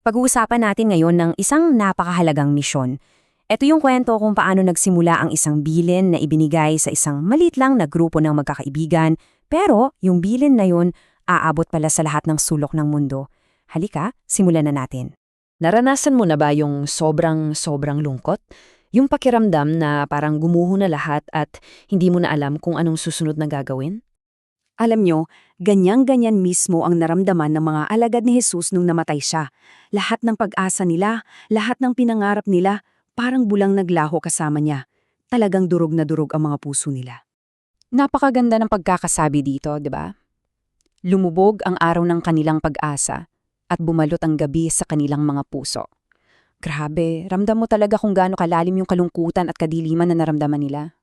Pag-uusapan natin ngayon ng isang napakahalagang misyon. Ito yung kwento kung paano nagsimula ang isang bilin na ibinigay sa isang maliit lang na grupo ng magkakaibigan, pero yung bilin na yun aabot pala sa lahat ng sulok ng mundo. Halika, simulan na natin. Naranasan mo na ba yung sobrang lungkot? Yung pakiramdam na parang gumuho na lahat at hindi mo na alam kung anong susunod na gagawin? Alam nyo, ganyan-ganyan mismo ang naramdaman ng mga alagad ni Jesus nung namatay siya. Lahat ng pag-asa nila, lahat ng pinangarap nila, parang bulang naglaho kasama niya. Talagang durog na durog ang mga puso nila. Napakaganda ng pagkakasabi dito, di ba? Lumubog ang araw ng kanilang pag-asa at bumalot ang gabi sa kanilang mga puso. Grabe, ramdam mo talaga kung gaano kalalim yung kalungkutan at kadiliman na naramdaman nila.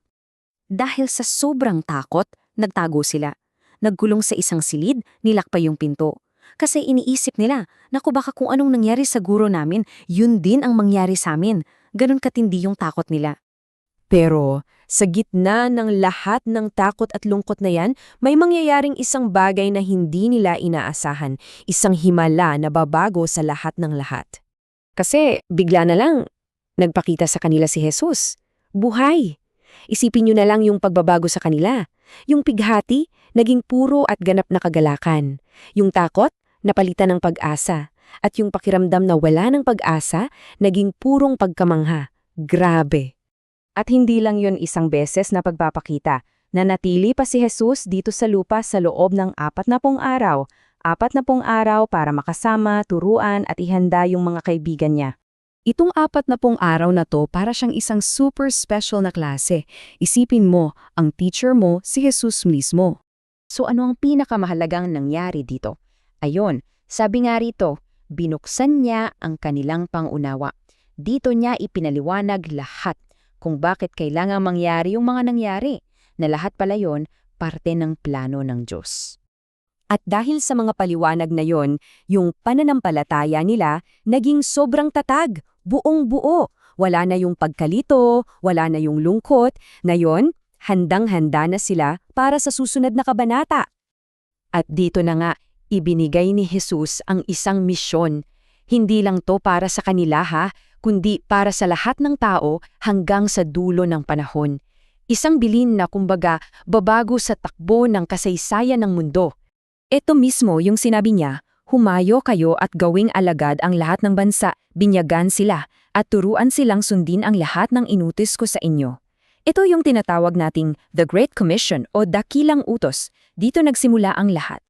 Dahil sa sobrang takot, nagtago sila. Nagkulong sa isang silid, nilakpay yung pinto. Kasi iniisip nila, naku baka kung anong nangyari sa guro namin, yun din ang mangyari sa amin. Ganon katindi yung takot nila. Pero sa gitna ng lahat ng takot at lungkot na yan, may mangyayaring isang bagay na hindi nila inaasahan, isang himala na babago sa lahat ng lahat. Kasi bigla na lang, nagpakita sa kanila si Jesus. Buhay! Isipin nyo na lang yung pagbabago sa kanila. Yung pighati, naging puro at ganap na kagalakan. Yung takot, napalitan ng pag-asa. At yung pakiramdam na wala ng pag-asa, naging purong pagkamangha. Grabe! At hindi lang yun isang beses na pagpapakita. Nanatili pa si Jesus dito sa lupa sa loob ng 40 araw. 40 araw para makasama, turuan at ihanda yung mga kaibigan niya. Itong 40 araw na to para siyang isang super special na klase. Isipin mo, ang teacher mo si Jesus mismo. So ano ang pinakamahalagang nangyari dito? Ayon, sabi nga rito, binuksan niya ang kanilang pangunawa. Dito niya ipinaliwanag lahat kung bakit kailangang mangyari yung mga nangyari, na lahat pala yon parte ng plano ng Diyos. At dahil sa mga paliwanag na yon, yung pananampalataya nila naging sobrang tatag, buong-buo. Wala na yung pagkalito, wala na yung lungkot, na yon, handang-handa na sila para sa susunod na kabanata. At dito na nga, ibinigay ni Jesus ang isang misyon. Hindi lang to para sa kanila kundi para sa lahat ng tao hanggang sa dulo ng panahon. Isang bilin na kumbaga babago sa takbo ng kasaysayan ng mundo. Ito mismo yung sinabi niya, humayo kayo at gawing alagad ang lahat ng bansa, binyagan sila, at turuan silang sundin ang lahat ng inutos ko sa inyo. Ito yung tinatawag nating The Great Commission o Dakilang Utos. Dito nagsimula ang lahat.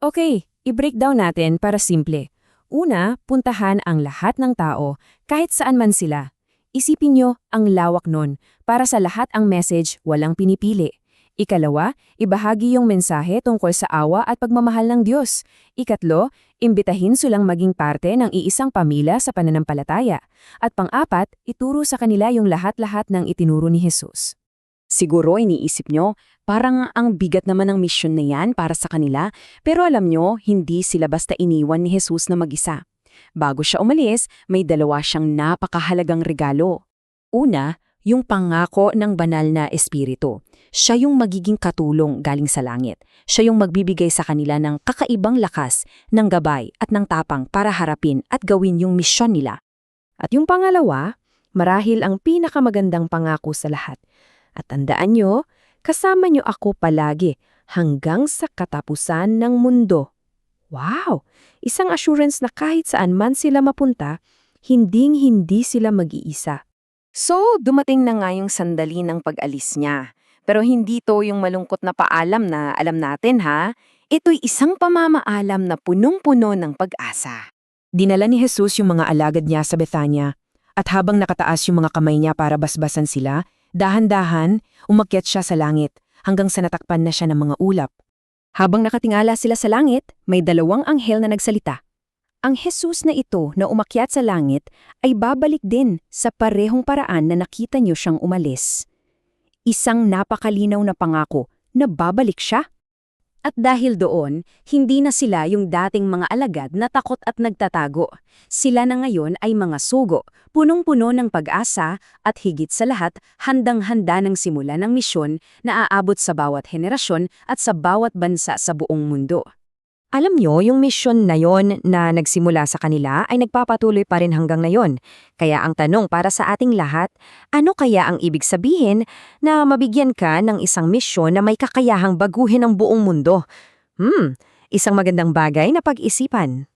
Okay, i-breakdown natin para simple. Una, puntahan ang lahat ng tao, kahit saan man sila. Isipin nyo ang lawak nun, para sa lahat ang message, walang pinipili. Ikalawa, ibahagi yung mensahe tungkol sa awa at pagmamahal ng Diyos. Ikatlo, imbitahin silang maging parte ng iisang pamilya sa pananampalataya. At pang-apat, ituro sa kanila yung lahat-lahat ng itinuro ni Jesus. Siguro iniisip nyo, parang ang bigat naman ng misyon na yan para sa kanila, pero alam nyo, hindi sila basta iniwan ni Jesus na mag-isa. Bago siya umalis, may dalawa siyang napakahalagang regalo. Una, yung pangako ng banal na espiritu. Siya yung magiging katulong galing sa langit. Siya yung magbibigay sa kanila ng kakaibang lakas, ng gabay at ng tapang para harapin at gawin yung misyon nila. At yung pangalawa, marahil ang pinakamagandang pangako sa lahat. At tandaan nyo, kasama nyo ako palagi hanggang sa katapusan ng mundo. Wow! Isang assurance na kahit saan man sila mapunta, hinding-hindi sila mag-iisa. So, dumating na nga yung sandali ng pag-alis niya. Pero hindi to yung malungkot na paalam na alam natin Ito'y isang pamamaalam na punong-puno ng pag-asa. Dinala ni Jesus yung mga alagad niya sa Bethania, at habang nakataas yung mga kamay niya para basbasan sila, dahan-dahan, umakyat siya sa langit hanggang sa natakpan na siya ng mga ulap. Habang nakatingala sila sa langit, may 2 anghel na nagsalita. Ang Jesus na ito na umakyat sa langit ay babalik din sa parehong paraan na nakita niyo siyang umalis. Isang napakalinaw na pangako na babalik siya. At dahil doon, hindi na sila yung dating mga alagad na takot at nagtatago. Sila na ngayon ay mga sugo, punong-puno ng pag-asa at higit sa lahat, handang-handa ng simula ng misyon na aabot sa bawat henerasyon at sa bawat bansa sa buong mundo. Alam nyo, yung misyon na yon na nagsimula sa kanila ay nagpapatuloy pa rin hanggang ngayon. Kaya ang tanong para sa ating lahat, ano kaya ang ibig sabihin na mabigyan ka ng isang misyon na may kakayahang baguhin ang buong mundo? Isang magandang bagay na pag-isipan.